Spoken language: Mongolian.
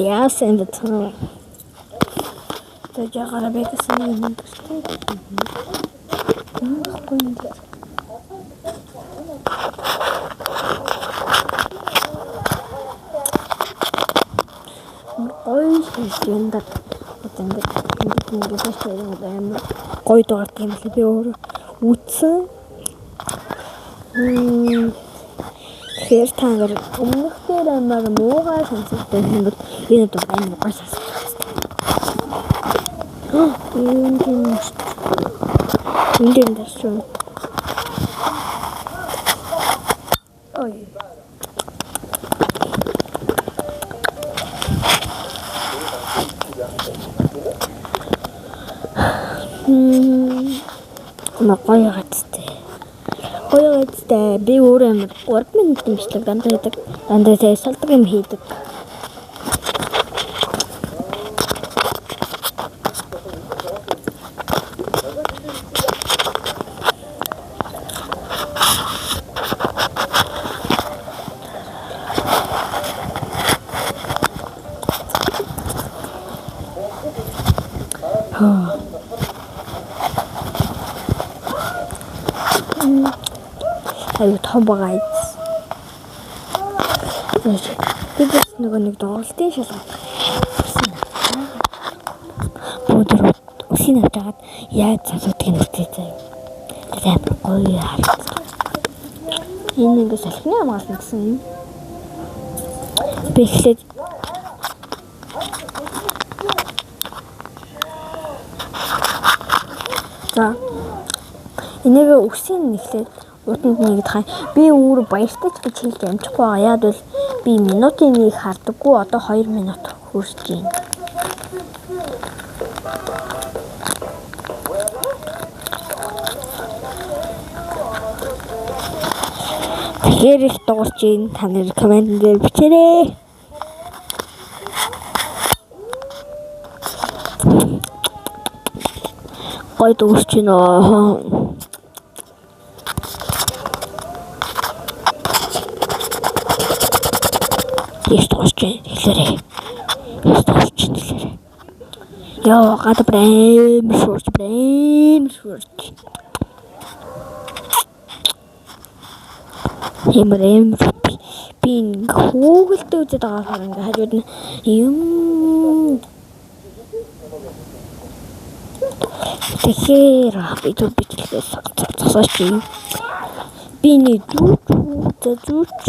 яасан бэ? За гарабайсан юм дэртэй. Ой, шиндэ. Ингээд гой дуурд юм л би өөр үтсэн. Тэгэхээр та нар өмнөх дээр амар муугай сонсогдсон юм бол энэ дуу амар муугай сонсох хэрэгтэй. Энд дэвшгүй. Ой. Гоё гэжтэй. Би өөрөө амар 3 минут дэмжлэг дандаа хийдэг. Дандаа салдаг юм хийдэг. Аюу том байгаа. Тэгээс нэг доолтын шалгал. Бүгд үсийн авчаад яаж засуудгийг нүртэй заяа. Тэгээд гоё харагдав. Энэ ингэ салхины хамгаалсан гэсэн юм. Би эхлээд за энийг үсийн эхлээд утанд нэг хай би өөр баяртай ч гэж хэлж амжихгүй байгаа. Яад бол би минутын нэг хардаггүй одоо 2 минут хүрч байна. Тэгэхээр их дуурч ийн та нар комент дээр бичээрэй. Гой дуурч ийн оо. Хэлээрэй. Яа, гад брэм шурч. Хэмрэм би хүүгэлтэй үзээд байгаа хэрэг ингээ хажууд нь юм. Тэгэхээр би түр бичлээ засаач юм. Би нэг зүүч.